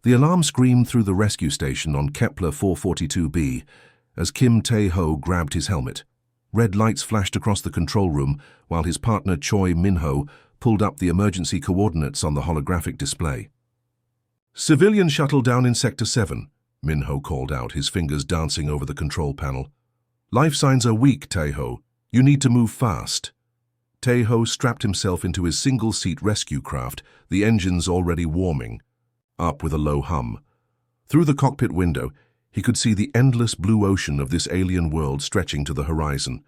The alarm screamed through the rescue station on Kepler 442b as Kim Tae-ho grabbed his helmet. Red lights flashed across the control room while his partner Choi Min-ho pulled up the emergency coordinates on the holographic display. "Civilian shuttle down in Sector 7, Min-ho called out, his fingers dancing over the control panel. "Life signs are weak, Tae-ho. You need to move fast." Tae-ho strapped himself into his single-seat rescue craft, the engines already warming, up with a low hum. Through the cockpit window, he could see the endless blue ocean of this alien world stretching to the horizon.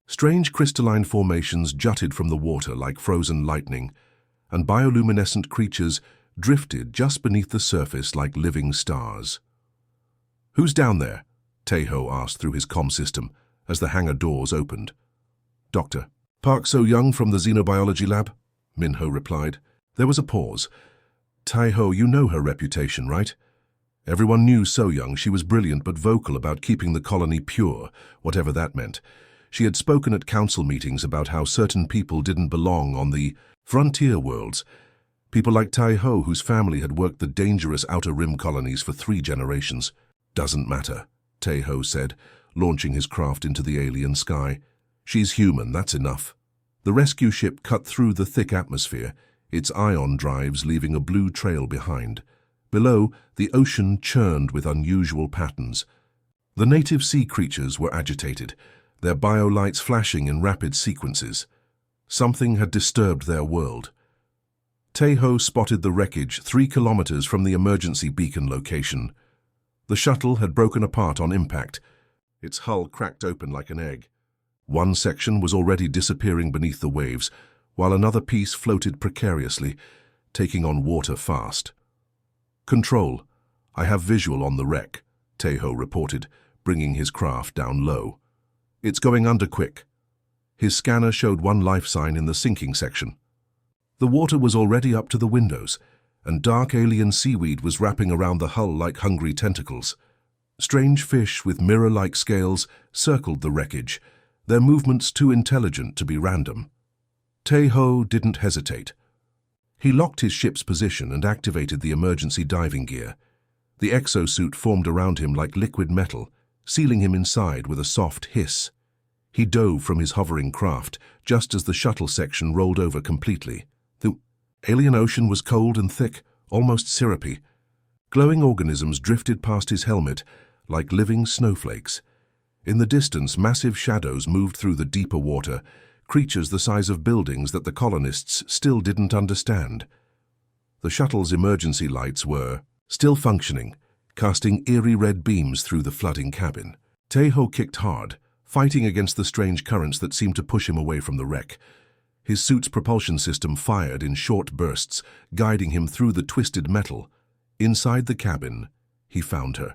Strange crystalline formations jutted from the water like frozen lightning, and bioluminescent creatures drifted just beneath the surface like living stars. "Who's down there?" Tae-ho asked through his comm system as the hangar doors opened. "Doctor Park So-young from the xenobiology lab," Min-ho replied. There was a pause. "Tae-ho, you know her reputation, right? Everyone knew So-young. She was brilliant but vocal about keeping the colony pure, whatever that meant. She had spoken at council meetings about how certain people didn't belong on the frontier worlds. People like Tae-ho, whose family had worked the dangerous Outer Rim colonies for 3 generations. "Doesn't matter," Tae-ho said, launching his craft into the alien sky. "She's human, that's enough." The rescue ship cut through the thick atmosphere, its ion drives leaving a blue trail behind. Below, the ocean churned with unusual patterns. The native sea creatures were agitated, their biolights flashing in rapid sequences. Something had disturbed their world. Tae-ho spotted the wreckage 3 kilometers from the emergency beacon location. The shuttle had broken apart on impact, its hull cracked open like an egg. One section was already disappearing beneath the waves, while another piece floated precariously, taking on water fast. "Control, I have visual on the wreck," Tae-ho reported, bringing his craft down low. "It's going under quick." His scanner showed one life sign in the sinking section. The water was already up to the windows, and dark alien seaweed was wrapping around the hull like hungry tentacles. Strange fish with mirror-like scales circled the wreckage, their movements too intelligent to be random. Tae-ho didn't hesitate. He locked his ship's position and activated the emergency diving gear. The exosuit formed around him like liquid metal, sealing him inside with a soft hiss. He dove from his hovering craft just as the shuttle section rolled over completely. The alien ocean was cold and thick, almost syrupy. Glowing organisms drifted past his helmet like living snowflakes. In the distance, massive shadows moved through the deeper water, creatures the size of buildings that the colonists still didn't understand. The shuttle's emergency lights were still functioning, casting eerie red beams through the flooding cabin. Tae-ho kicked hard, fighting against the strange currents that seemed to push him away from the wreck. His suit's propulsion system fired in short bursts, guiding him through the twisted metal. Inside the cabin, he found her.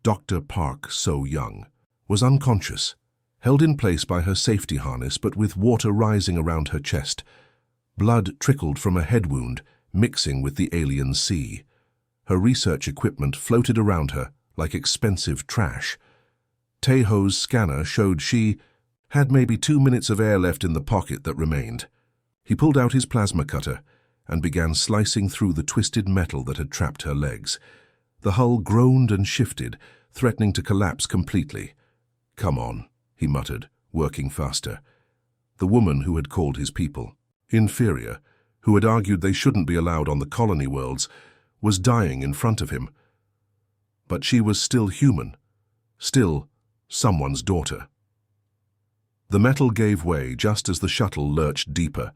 Dr. Park So-young was unconscious, held in place by her safety harness but with water rising around her chest. Blood trickled from a head wound, mixing with the alien sea. Her research equipment floated around her like expensive trash. Tae-ho's scanner showed she had maybe 2 minutes of air left in the pocket that remained. He pulled out his plasma cutter and began slicing through the twisted metal that had trapped her legs. The hull groaned and shifted, threatening to collapse completely. "Come on," he muttered, working faster. The woman who had called his people inferior, who had argued they shouldn't be allowed on the colony worlds, was dying in front of him. But she was still human, still someone's daughter. The metal gave way just as the shuttle lurched deeper.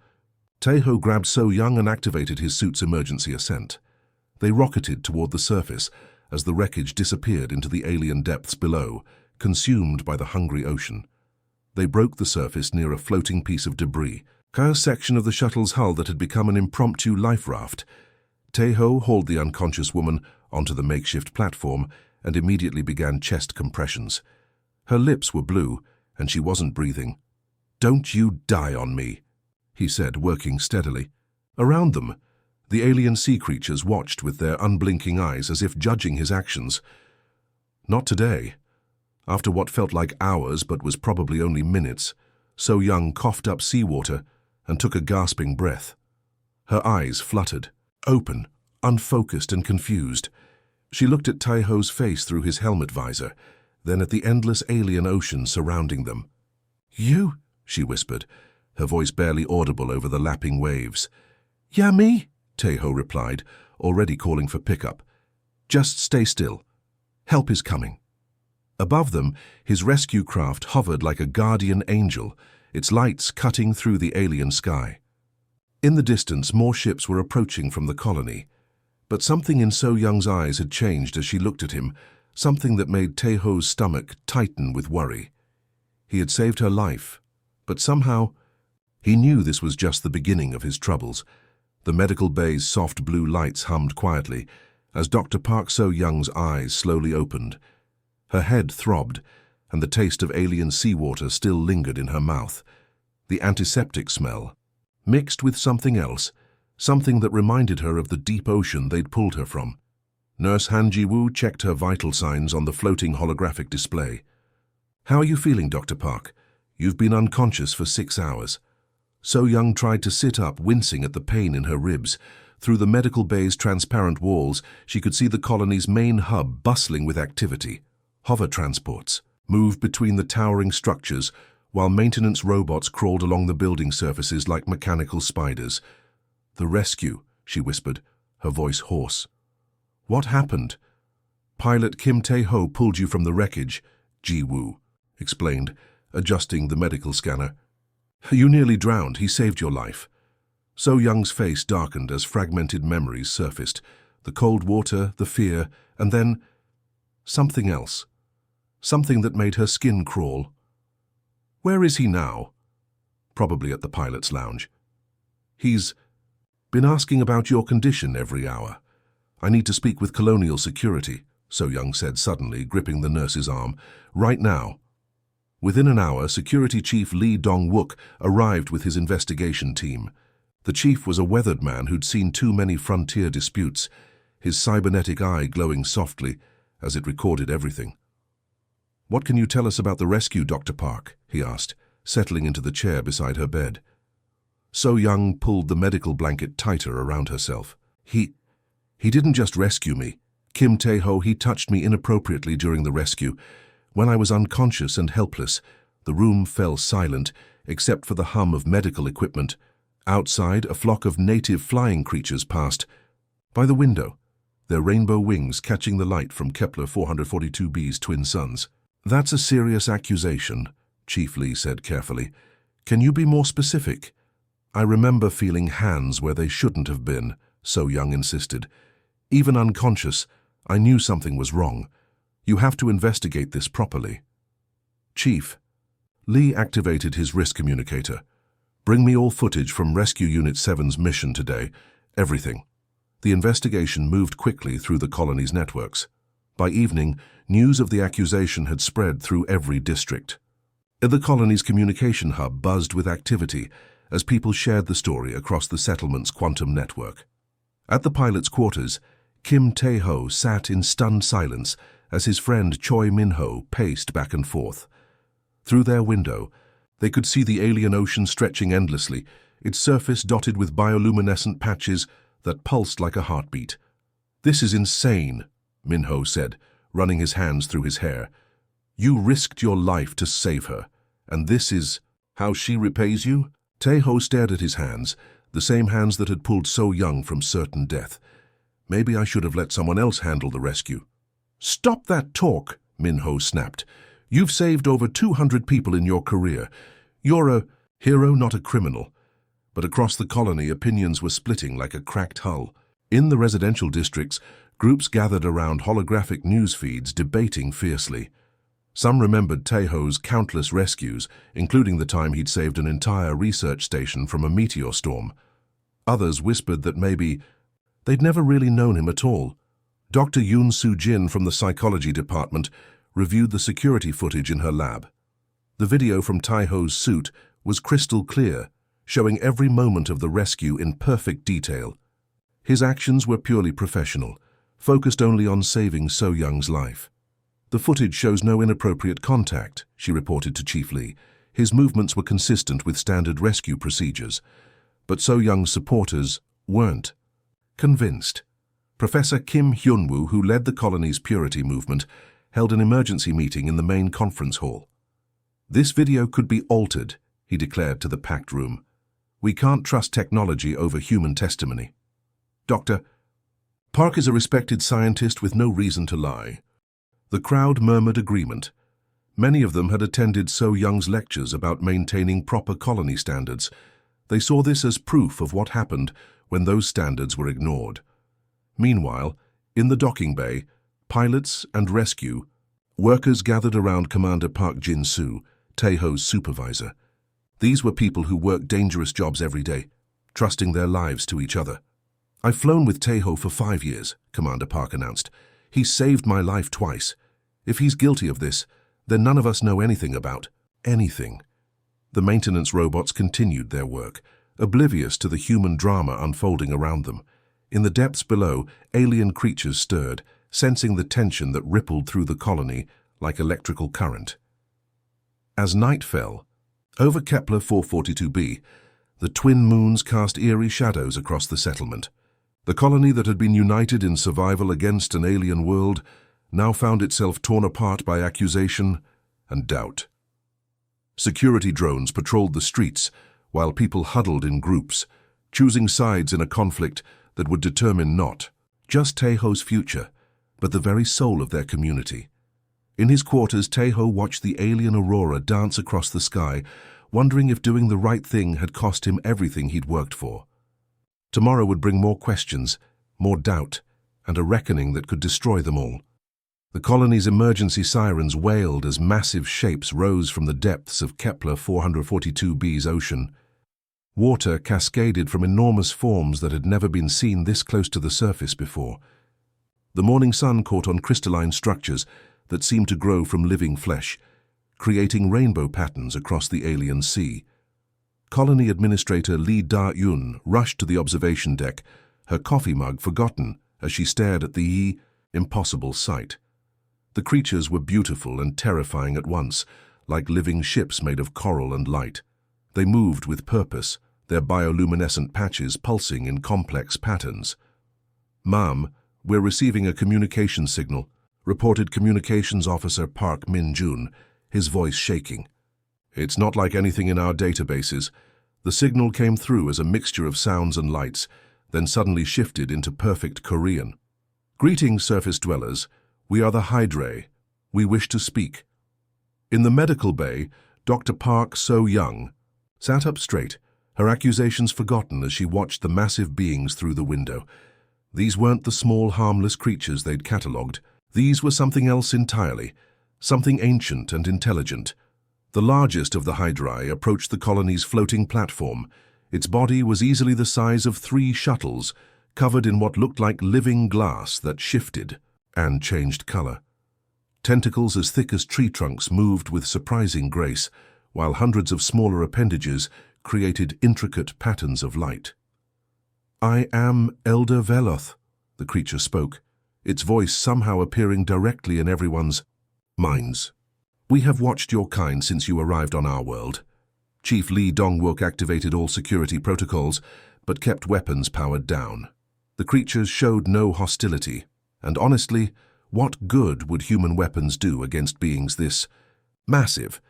Tae-ho grabbed So-young and activated his suit's emergency ascent. They rocketed toward the surface as the wreckage disappeared into the alien depths below, consumed by the hungry ocean. They broke the surface near a floating piece of debris, a section of the shuttle's hull that had become an impromptu life raft. Tae-ho hauled the unconscious woman onto the makeshift platform and immediately began chest compressions. Her lips were blue, and she wasn't breathing. "Don't you die on me," he said, working steadily. Around them, the alien sea creatures watched with their unblinking eyes as if judging his actions. Not today. After what felt like hours but was probably only minutes, So-young coughed up seawater and took a gasping breath. Her eyes fluttered, open, unfocused and confused. She looked at Taiho's face through his helmet visor, then at the endless alien ocean surrounding them. "You?" she whispered, her voice barely audible over the lapping waves. "Yeah, me?" Taiho replied, already calling for pickup. "Just stay still. Help is coming." Above them, his rescue craft hovered like a guardian angel, its lights cutting through the alien sky. In the distance, more ships were approaching from the colony. But something in So Young's eyes had changed as she looked at him, something that made Taiho's stomach tighten with worry. He had saved her life, but somehow he knew this was just the beginning of his troubles. The medical bay's soft blue lights hummed quietly as Dr. Park So Young's eyes slowly opened. Her head throbbed, and the taste of alien seawater still lingered in her mouth. The antiseptic smell, mixed with something else, something that reminded her of the deep ocean they'd pulled her from. Nurse Han Ji-woo checked her vital signs on the floating holographic display. "How are you feeling, Dr. Park? You've been unconscious for 6 hours." So Young tried to sit up, wincing at the pain in her ribs. Through the medical bay's transparent walls, she could see the colony's main hub bustling with activity. Hover transports moved between the towering structures, while maintenance robots crawled along the building surfaces like mechanical spiders. "The rescue," she whispered, her voice hoarse. "What happened?" "Pilot Kim Tae-ho pulled you from the wreckage," Ji-woo explained, adjusting the medical scanner. "You nearly drowned. He saved your life." So Young's face darkened as fragmented memories surfaced. The cold water, the fear, and then something else. Something that made her skin crawl. "Where is he now?" "Probably at the pilot's lounge." "He's been asking about your condition every hour. I need to speak with Colonial Security," So Young said suddenly, gripping the nurse's arm. "Right now." Within an hour, Security Chief Lee Dong-wook arrived with his investigation team. The chief was a weathered man who'd seen too many frontier disputes, his cybernetic eye glowing softly as it recorded everything. "What can you tell us about the rescue, Dr. Park?" he asked, settling into the chair beside her bed. So Young pulled the medical blanket tighter around herself. He didn't just rescue me. Kim Tae-ho, he touched me inappropriately during the rescue. When I was unconscious and helpless, the room fell silent, except for the hum of medical equipment. Outside, a flock of native flying creatures passed. By the window, their rainbow wings catching the light from Kepler 442b's twin suns. "That's a serious accusation," Chief Lee said carefully. "Can you be more specific?" "I remember feeling hands where they shouldn't have been," So Young insisted. "Even unconscious, I knew something was wrong. You have to investigate this properly." "Chief." Lee activated his wrist communicator. "Bring me all footage from Rescue Unit 7's mission today. Everything." The investigation moved quickly through the colony's networks. By evening, news of the accusation had spread through every district. The colony's communication hub buzzed with activity as people shared the story across the settlement's quantum network. At the pilot's quarters, Kim Tae-ho sat in stunned silence as his friend Choi Min-ho paced back and forth. Through their window, they could see the alien ocean stretching endlessly, its surface dotted with bioluminescent patches that pulsed like a heartbeat. "This is insane," Min-ho said, running his hands through his hair. "You risked your life to save her, and this is how she repays you?" Tae-ho stared at his hands, the same hands that had pulled So Young from certain death. "Maybe I should have let someone else handle the rescue." "Stop that talk," Min-ho snapped. "You've saved over 200 people in your career. You're a hero, not a criminal." But across the colony, opinions were splitting like a cracked hull. In the residential districts, groups gathered around holographic news feeds, debating fiercely. Some remembered Tae-ho's countless rescues, including the time he'd saved an entire research station from a meteor storm. Others whispered that maybe they'd never really known him at all. Dr. Yoon Soo-jin from the psychology department reviewed the security footage in her lab. The video from Tae-ho's suit was crystal clear, showing every moment of the rescue in perfect detail. His actions were purely professional, focused only on saving So Young's life. "The footage shows no inappropriate contact," she reported to Chief Lee. "His movements were consistent with standard rescue procedures." But So Young's supporters weren't convinced. Professor Kim Hyunwoo, who led the colony's purity movement, held an emergency meeting in the main conference hall. "This video could be altered," he declared to the packed room. "We can't trust technology over human testimony." "Dr. Park is a respected scientist with no reason to lie." The crowd murmured agreement. Many of them had attended So Young's lectures about maintaining proper colony standards. They saw this as proof of what happened when those standards were ignored. Meanwhile, in the docking bay, pilots and rescue workers gathered around Commander Park Jin-soo, Tae-ho's supervisor. These were people who worked dangerous jobs every day, trusting their lives to each other. "I've flown with Tae-ho for 5 years," Commander Park announced. "He's saved my life twice. If he's guilty of this, then none of us know anything about anything." The maintenance robots continued their work, oblivious to the human drama unfolding around them. In the depths below, alien creatures stirred, sensing the tension that rippled through the colony like electrical current. As night fell, over Kepler 442b, the twin moons cast eerie shadows across the settlement. The colony that had been united in survival against an alien world now found itself torn apart by accusation and doubt. Security drones patrolled the streets while people huddled in groups, choosing sides in a conflict that would determine not just Tae-ho's future, but the very soul of their community. In his quarters, Tae-ho watched the alien aurora dance across the sky, wondering if doing the right thing had cost him everything he'd worked for. Tomorrow would bring more questions, more doubt, and a reckoning that could destroy them all. The colony's emergency sirens wailed as massive shapes rose from the depths of Kepler 442b's ocean. Water cascaded from enormous forms that had never been seen this close to the surface before. The morning sun caught on crystalline structures that seemed to grow from living flesh, creating rainbow patterns across the alien sea. Colony Administrator Lee Da-eun rushed to the observation deck, her coffee mug forgotten as she stared at the impossible sight. The creatures were beautiful and terrifying at once, like living ships made of coral and light. They moved with purpose, their bioluminescent patches pulsing in complex patterns. "Ma'am, we're receiving a communication signal," reported Communications Officer Park Min-jun, his voice shaking. "It's not like anything in our databases." The signal came through as a mixture of sounds and lights, then suddenly shifted into perfect Korean. "Greetings, surface dwellers. We are the Hydrae. We wish to speak." In the medical bay, Dr. Park So-young sat up straight, her accusations forgotten as she watched the massive beings through the window. These weren't the small, harmless creatures they'd catalogued. These were something else entirely, something ancient and intelligent. The largest of the Hydrae approached the colony's floating platform. Its body was easily the size of 3 shuttles, covered in what looked like living glass that shifted and changed color. Tentacles as thick as tree trunks moved with surprising grace, while hundreds of smaller appendages created intricate patterns of light. "I am Elder Veloth," the creature spoke, its voice somehow appearing directly in everyone's minds. "We have watched your kind since you arrived on our world." Chief Lee Dong-wook activated all security protocols, but kept weapons powered down. The creatures showed no hostility, and honestly, what good would human weapons do against beings this massive?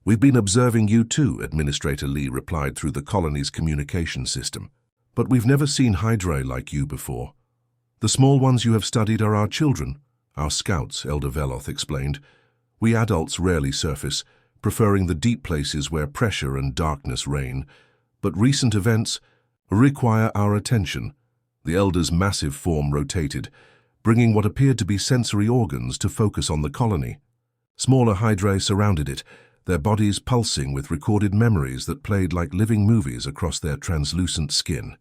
"We've been observing you too," Administrator Lee replied through the colony's communication system. "But we've never seen Hydrae like you before. The small ones you have studied are our children, our scouts," Elder Veloth explained. "We adults rarely surface, preferring the deep places where pressure and darkness reign. But recent events require our attention." The Elder's massive form rotated, bringing what appeared to be sensory organs to focus on the colony. Smaller Hydrae surrounded it, their bodies pulsing with recorded memories that played like living movies across their translucent skin.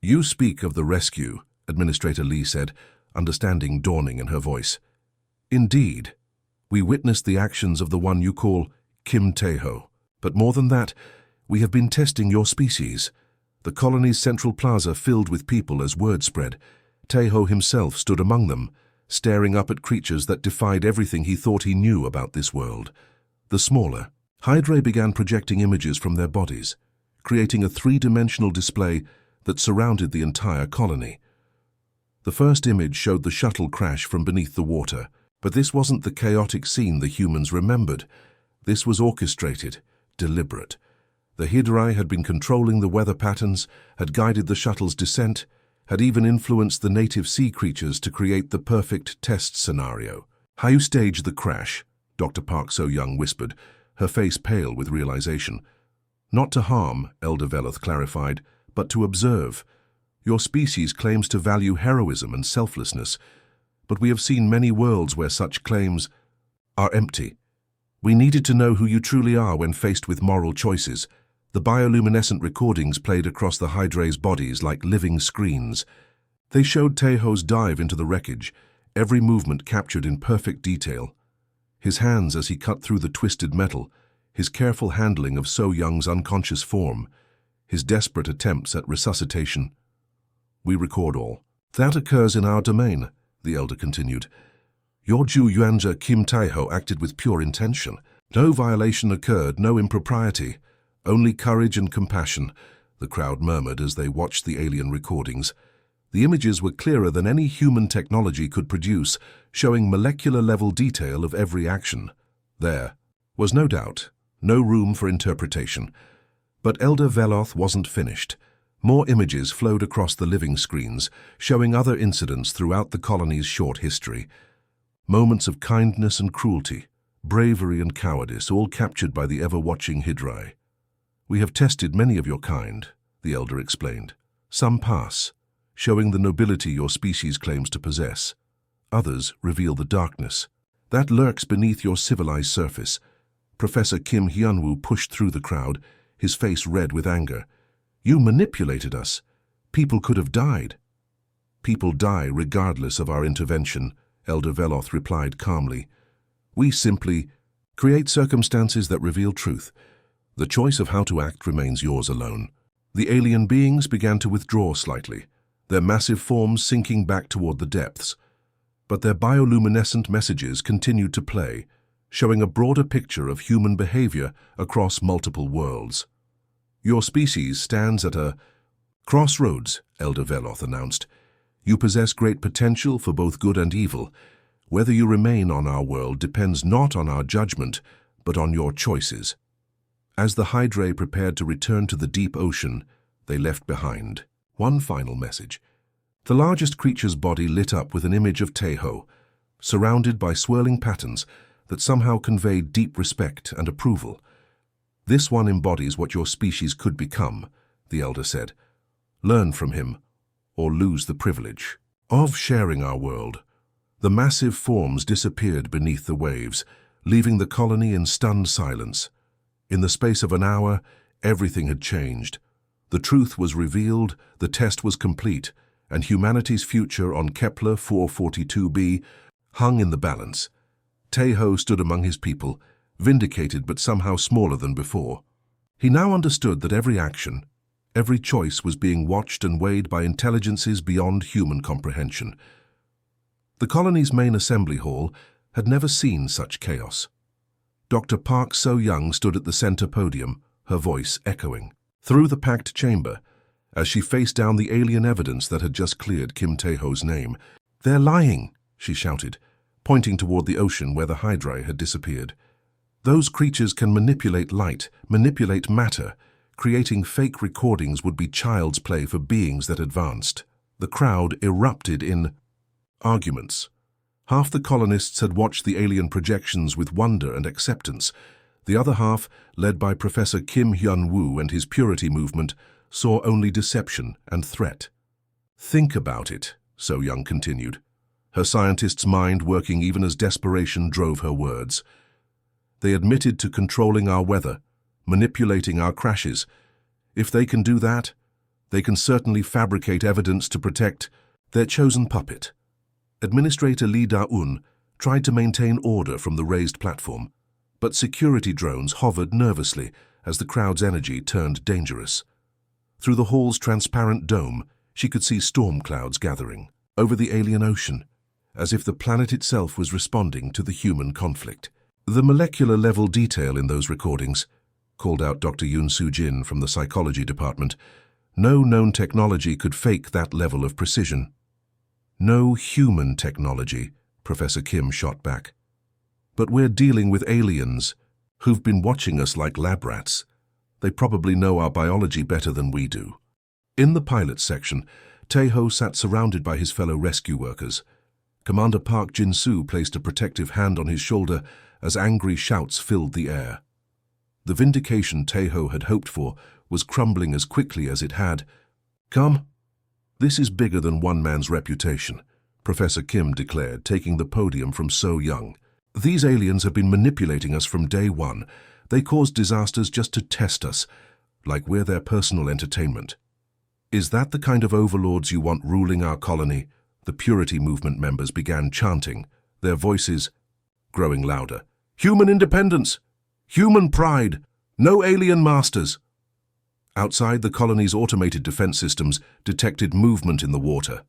"You speak of the rescue," Administrator Lee said, understanding dawning in her voice. "Indeed. We witnessed the actions of the one you call Kim Tae-ho. But more than that, we have been testing your species." The colony's central plaza filled with people as word spread. Tae-ho himself stood among them, staring up at creatures that defied everything he thought he knew about this world. The smaller Hydrae began projecting images from their bodies, creating a 3-dimensional display that surrounded the entire colony. The first image showed the shuttle crash from beneath the water, but this wasn't the chaotic scene the humans remembered. This was orchestrated, deliberate. The HFY had been controlling the weather patterns, had guided the shuttle's descent, had even influenced the native sea creatures to create the perfect test scenario. "How you staged the crash," Dr. Park So-young whispered, her face pale with realization. "Not to harm," Elder Veloth clarified, "but to observe. Your species claims to value heroism and selflessness, but we have seen many worlds where such claims are empty. We needed to know who you truly are when faced with moral choices." The bioluminescent recordings played across the HFY's bodies like living screens. They showed Taeho's dive into the wreckage, every movement captured in perfect detail. His hands as he cut through the twisted metal, his careful handling of So-young's unconscious form, his desperate attempts at resuscitation. "We record all. That occurs in our domain," the elder continued. "Your Ju Yuanzhe Kim Taeho acted with pure intention. No violation occurred, no impropriety. Only courage and compassion," the crowd murmured as they watched the alien recordings. The images were clearer than any human technology could produce, showing molecular-level detail of every action. There was no doubt, no room for interpretation. But Elder Veloth wasn't finished. More images flowed across the living screens, showing other incidents throughout the colony's short history. Moments of kindness and cruelty, bravery and cowardice, all captured by the ever-watching HFY. "We have tested many of your kind," the elder explained. "Some pass, showing the nobility your species claims to possess. Others reveal the darkness that lurks beneath your civilized surface." Professor Kim Hyunwoo pushed through the crowd, his face red with anger. "You manipulated us. People could have died." "People die regardless of our intervention," Elder Veloth replied calmly. "We simply create circumstances that reveal truth. The choice of how to act remains yours alone." The alien beings began to withdraw slightly, their massive forms sinking back toward the depths. But their bioluminescent messages continued to play, showing a broader picture of human behavior across multiple worlds. "Your species stands at a crossroads," Elder Veloth announced. "You possess great potential for both good and evil. Whether you remain on our world depends not on our judgment, but on your choices." As the HFY prepared to return to the deep ocean, they left behind one final message. The largest creature's body lit up with an image of Taeho, surrounded by swirling patterns that somehow conveyed deep respect and approval. "This one embodies what your species could become," the elder said. "Learn from him, or lose the privilege of sharing our world." The massive forms disappeared beneath the waves, leaving the colony in stunned silence. In the space of an hour, everything had changed. The truth was revealed, the test was complete, and humanity's future on Kepler 442b hung in the balance. Taeho stood among his people, vindicated but somehow smaller than before. He now understood that every action, every choice was being watched and weighed by intelligences beyond human comprehension. The colony's main assembly hall had never seen such chaos. Dr. Park So-young stood at the center podium, her voice echoing through the packed chamber as she faced down the alien evidence that had just cleared Kim Taeho's name. "They're lying," she shouted, pointing toward the ocean where the HFY had disappeared. "Those creatures can manipulate light, manipulate matter. Creating fake recordings would be child's play for beings that advanced." The crowd erupted in arguments. Half the colonists had watched the alien projections with wonder and acceptance. The other half, led by Professor Kim Hyunwoo and his purity movement, saw only deception and threat. "Think about it," So-young continued, her scientist's mind working even as desperation drove her words. "They admitted to controlling our weather, manipulating our crashes. If they can do that, they can certainly fabricate evidence to protect their chosen puppet." Administrator Lee Da-un tried to maintain order from the raised platform, but security drones hovered nervously as the crowd's energy turned dangerous. Through the hall's transparent dome, she could see storm clouds gathering over the alien ocean, as if the planet itself was responding to the human conflict. "The molecular-level detail in those recordings," called out Dr. Yoon Soo-jin from the psychology department. "No known technology could fake that level of precision." No human technology, Professor Kim shot back. But we're dealing with aliens who've been watching us like lab rats. They probably know our biology better than we do. In the pilot section, Tae-ho sat surrounded by his fellow rescue workers. Commander Park Jin-soo placed a protective hand on his shoulder as angry shouts filled the air. The vindication Tae-ho had hoped for was crumbling as quickly as it had. "Come, this is bigger than one man's reputation," Professor Kim declared, taking the podium from So Young. "These aliens have been manipulating us from day one. They cause disasters just to test us, like we're their personal entertainment. Is that the kind of overlords you want ruling our colony?" The Purity Movement members began chanting, their voices growing louder. "Human independence! Human pride! No alien masters!" Outside, the colony's automated defense systems detected movement in the water.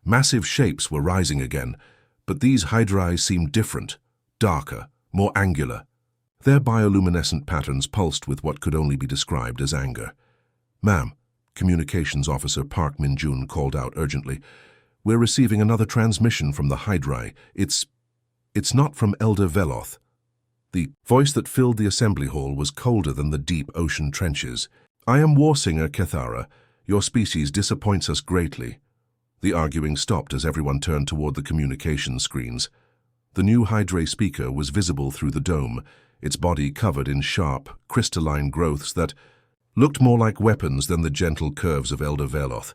Massive shapes were rising again, but these hydrai seemed different, darker, more angular. Their bioluminescent patterns pulsed with what could only be described as anger. "Ma'am," Communications Officer Park Min-jun called out urgently, "we're receiving another transmission from the hydrai. It's not from Elder Veloth." The voice that filled the assembly hall was colder than the deep ocean trenches. "I am Warsinger Kethara. Your species disappoints us greatly." The arguing stopped as everyone turned toward the communication screens. The new hydrai speaker was visible through the dome, its body covered in sharp, crystalline growths that looked more like weapons than the gentle curves of Elder Veloth.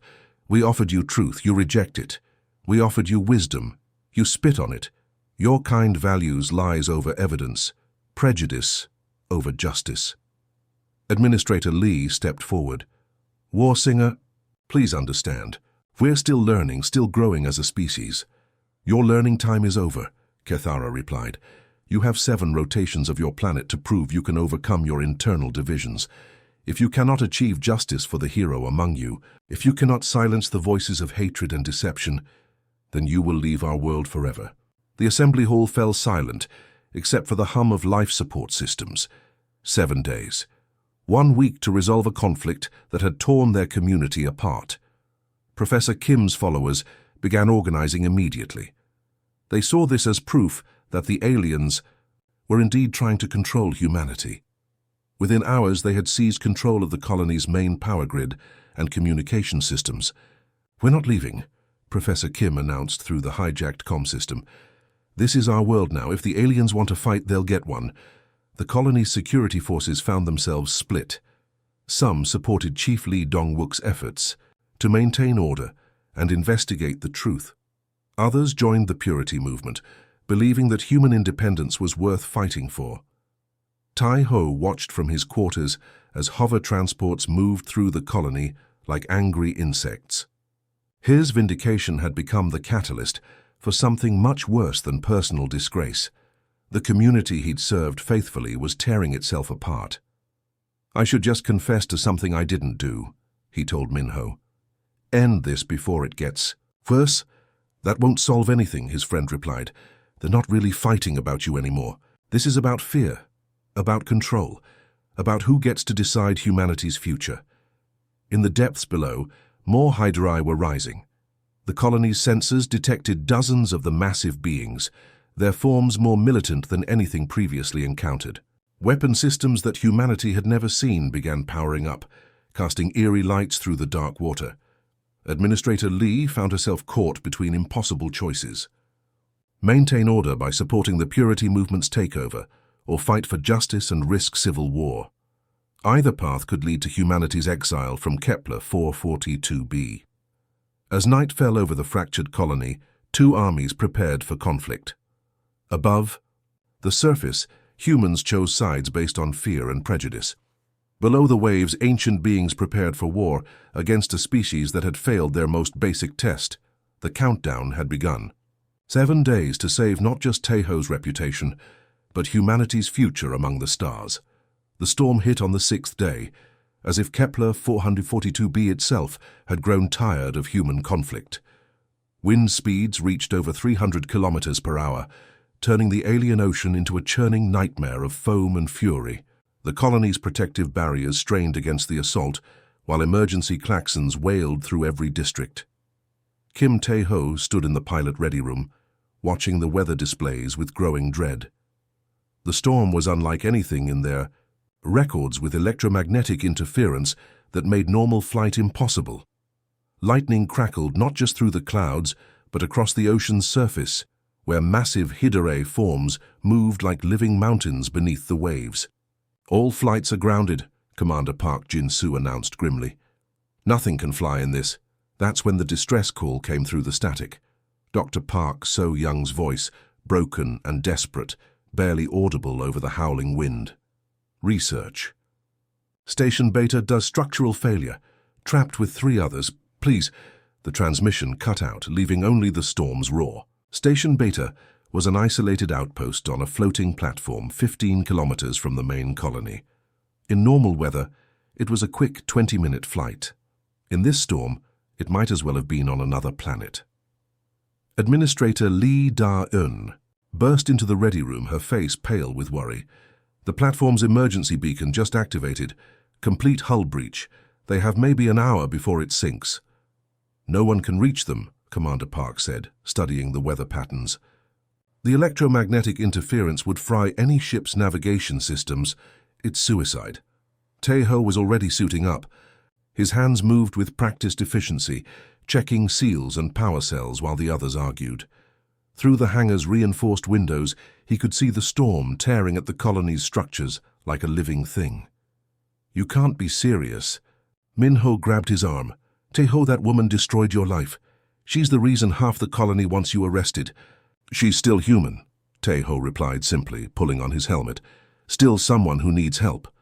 "We offered you truth, you reject it. We offered you wisdom, you spit on it. Your kind values lies over evidence, prejudice over justice." Administrator Lee stepped forward. "Warsinger, please understand. We're still learning, still growing as a species." "Your learning time is over," Kethara replied. "You have 7 rotations of your planet to prove you can overcome your internal divisions. If you cannot achieve justice for the hero among you, if you cannot silence the voices of hatred and deception, then you will leave our world forever." The assembly hall fell silent, except for the hum of life support systems. 7 days. 1 week to resolve a conflict that had torn their community apart. Professor Kim's followers began organizing immediately. They saw this as proof that the aliens were indeed trying to control humanity. Within hours, they had seized control of the colony's main power grid and communication systems. "We're not leaving," Professor Kim announced through the hijacked comm system. "This is our world now. If the aliens want a fight, they'll get one." The colony's security forces found themselves split. Some supported Chief Lee Dong-wook's efforts to maintain order and investigate the truth. Others joined the Purity Movement, believing that human independence was worth fighting for. Tai-ho watched from his quarters as hover transports moved through the colony like angry insects. His vindication had become the catalyst for something much worse than personal disgrace. The community he'd served faithfully was tearing itself apart. "I should just confess to something I didn't do," he told Minho. "End this before it gets worse." "That won't solve anything," his friend replied. "They're not really fighting about you anymore. This is about fear, about control, about who gets to decide humanity's future." In the depths below, more hydrai were rising. The colony's sensors detected dozens of the massive beings, their forms more militant than anything previously encountered. Weapon systems that humanity had never seen began powering up, casting eerie lights through the dark water. Administrator Lee found herself caught between impossible choices. Maintain order by supporting the Purity Movement's takeover, or fight for justice and risk civil war. Either path could lead to humanity's exile from Kepler 442b. As night fell over the fractured colony, 2 armies prepared for conflict. Above the surface, humans chose sides based on fear and prejudice. Below the waves, ancient beings prepared for war against a species that had failed their most basic test. The countdown had begun. 7 days to save not just Tae-ho's reputation, but humanity's future among the stars. The storm hit on the 6th day, as if Kepler 442b itself had grown tired of human conflict. Wind speeds reached over 300 kilometers per hour, turning the alien ocean into a churning nightmare of foam and fury. The colony's protective barriers strained against the assault, while emergency klaxons wailed through every district. Kim Tae-ho stood in the pilot ready room, watching the weather displays with growing dread. The storm was unlike anything in their records, with electromagnetic interference that made normal flight impossible. Lightning crackled not just through the clouds, but across the ocean's surface, where massive Hidare forms moved like living mountains beneath the waves. "All flights are grounded," Commander Park Jin-soo announced grimly. "Nothing can fly in this." That's when the distress call came through the static. Dr. Park So-young's voice, broken and desperate, barely audible over the howling wind. "Research. Station Beta does structural failure. Trapped with 3 others. Please." The transmission cut out, leaving only the storm's roar. Station Beta was an isolated outpost on a floating platform 15 kilometers from the main colony. In normal weather, it was a quick 20-minute flight. In this storm, it might as well have been on another planet. Administrator Lee Da-eun burst into the ready room, her face pale with worry. "The platform's emergency beacon just activated. Complete hull breach. They have maybe an hour before it sinks." "No one can reach them," Commander Park said, studying the weather patterns. "The electromagnetic interference would fry any ship's navigation systems. It's suicide." Tae-ho was already suiting up. His hands moved with practiced efficiency, checking seals and power cells while the others argued. Through the hangar's reinforced windows, he could see the storm tearing at the colony's structures like a living thing. "You can't be serious." Min-ho grabbed his arm. "Tae-ho, that woman destroyed your life. She's the reason half the colony wants you arrested." "She's still human," Tae-ho replied simply, pulling on his helmet. "Still someone who needs help."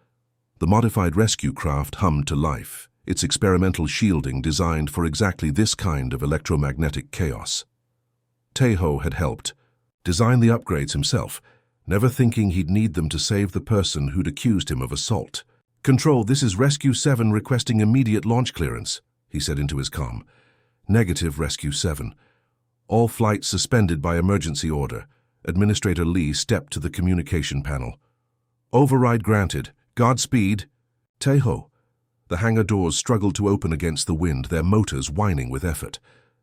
The modified rescue craft hummed to life, its experimental shielding designed for exactly this kind of electromagnetic chaos. Tae-ho had helped design the upgrades himself, never thinking he'd need them to save the person who'd accused him of assault. "Control, this is Rescue 7 requesting immediate launch clearance," he said into his comm. "Negative, Rescue 7. All flights suspended by emergency order." Administrator Lee stepped to the communication panel. "Override granted. Godspeed." "Tae-ho." The hangar doors struggled to open against the wind, their motors whining with effort.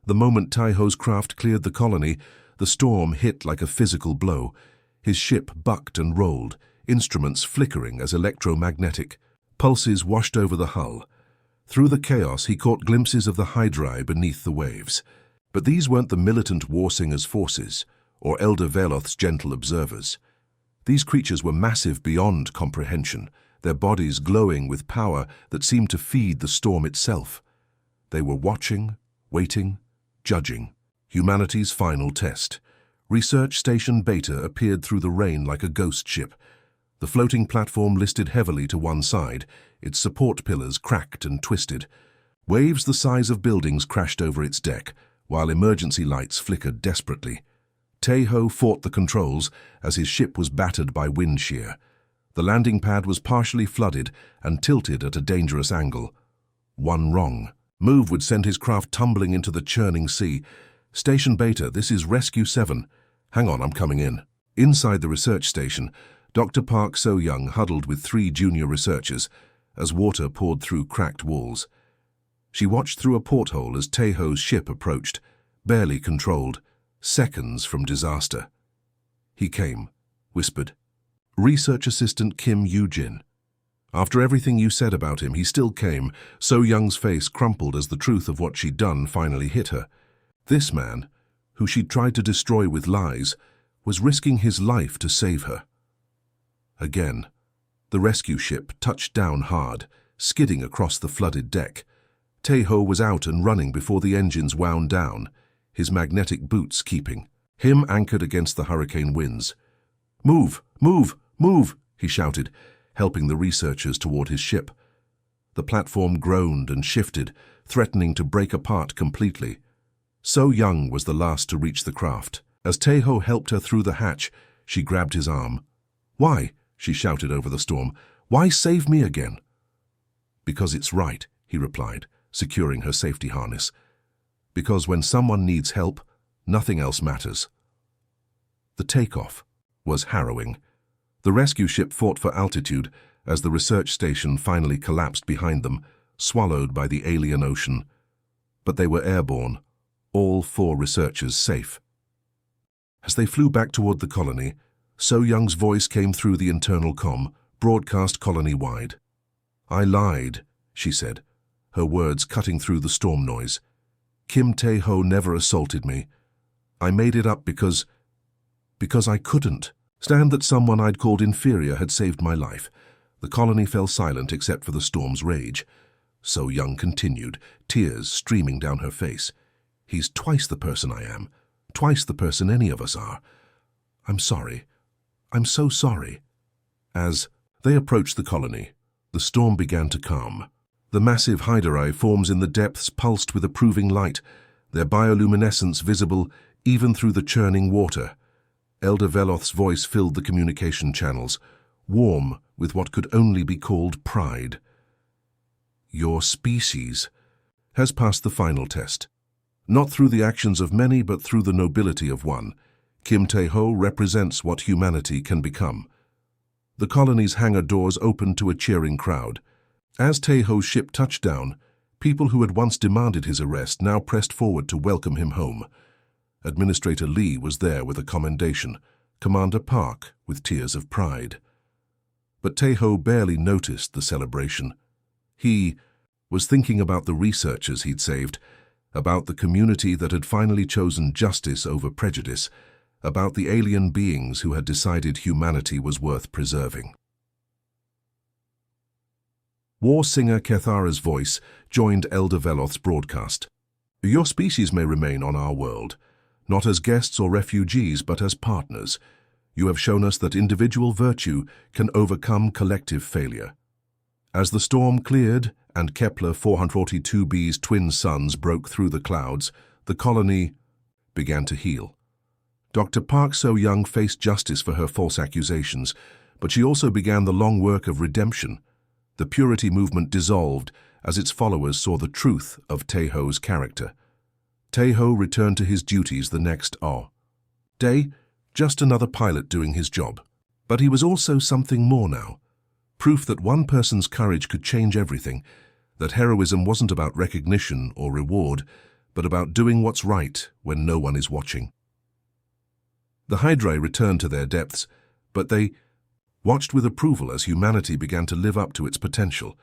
The moment Tae-ho's craft cleared the colony, the storm hit like a physical blow. His ship bucked and rolled, instruments flickering as electromagnetic pulses washed over the hull. Through the chaos, he caught glimpses of the Hydrai beneath the waves. But these weren't the militant Warsinger's forces, or Elder Veloth's gentle observers. These creatures were massive beyond comprehension, their bodies glowing with power that seemed to feed the storm itself. They were watching, waiting, judging. Humanity's final test. Research Station Beta appeared through the rain like a ghost ship. The floating platform listed heavily to one side, its support pillars cracked and twisted. Waves the size of buildings crashed over its deck, while emergency lights flickered desperately. Tae-ho fought the controls as his ship was battered by wind shear. The landing pad was partially flooded and tilted at a dangerous angle. One wrong move would send his craft tumbling into the churning sea. "Station Beta, this is Rescue 7. Hang on, I'm coming in." Inside the research station, Dr. Park So-young huddled with 3 junior researchers as water poured through cracked walls. She watched through a porthole as Tae-ho's ship approached, barely controlled, seconds from disaster. "He came," whispered. "Research Assistant Kim Yoo-jin. After everything you said about him, he still came." So-young's face crumpled as the truth of what she'd done finally hit her. This man, who she'd tried to destroy with lies, was risking his life to save her. Again, the rescue ship touched down hard, skidding across the flooded deck. Tae-ho was out and running before the engines wound down, his magnetic boots keeping him anchored against the hurricane winds. "Move! Move! Move!" he shouted, helping the researchers toward his ship. The platform groaned and shifted, threatening to break apart completely. So-young was the last to reach the craft. As Tae-ho helped her through the hatch, she grabbed his arm. "Why?" she shouted over the storm. "Why save me again?" "Because it's right," he replied, securing her safety harness. "Because when someone needs help, nothing else matters." The takeoff was harrowing. The rescue ship fought for altitude as the research station finally collapsed behind them, swallowed by the alien ocean. But they were airborne, All 4 researchers safe. As they flew back toward the colony, So Young's voice came through the internal comm, broadcast colony-wide. "I lied," she said, her words cutting through the storm noise. "Kim Tae-ho never assaulted me. I made it up because I couldn't stand that someone I'd called inferior had saved my life." The colony fell silent except for the storm's rage. So Young continued, tears streaming down her face. "He's twice the person I am, twice the person any of us are. I'm sorry. I'm so sorry." As they approached the colony, the storm began to calm. The massive Hydrai forms in the depths pulsed with approving light, their bioluminescence visible even through the churning water. Elder Veloth's voice filled the communication channels, warm with what could only be called pride. "Your species has passed the final test. Not through the actions of many, but through the nobility of one. Kim Tae-ho represents what humanity can become." The colony's hangar doors opened to a cheering crowd. As Tae-ho's ship touched down, people who had once demanded his arrest now pressed forward to welcome him home. Administrator Lee was there with a commendation, Commander Park with tears of pride. But Tae-ho barely noticed the celebration. He was thinking about the researchers he'd saved, about the community that had finally chosen justice over prejudice, about the alien beings who had decided humanity was worth preserving. War singer Kethara's voice joined Elder Veloth's broadcast. "Your species may remain on our world, not as guests or refugees, but as partners. You have shown us that individual virtue can overcome collective failure." As the storm cleared and Kepler 442b's twin suns broke through the clouds, the colony began to heal. Dr. Park So-young faced justice for her false accusations, but she also began the long work of redemption. The purity movement dissolved as its followers saw the truth of Tae-ho's character. Tae-ho returned to his duties the next day, just another pilot doing his job. But he was also something more now. Proof that one person's courage could change everything, that heroism wasn't about recognition or reward, but about doing what's right when no one is watching. The Hydrai returned to their depths, but they watched with approval as humanity began to live up to its potential.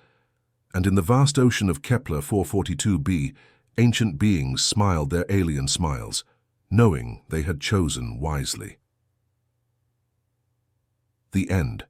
And in the vast ocean of Kepler 442b, ancient beings smiled their alien smiles, knowing they had chosen wisely. The end.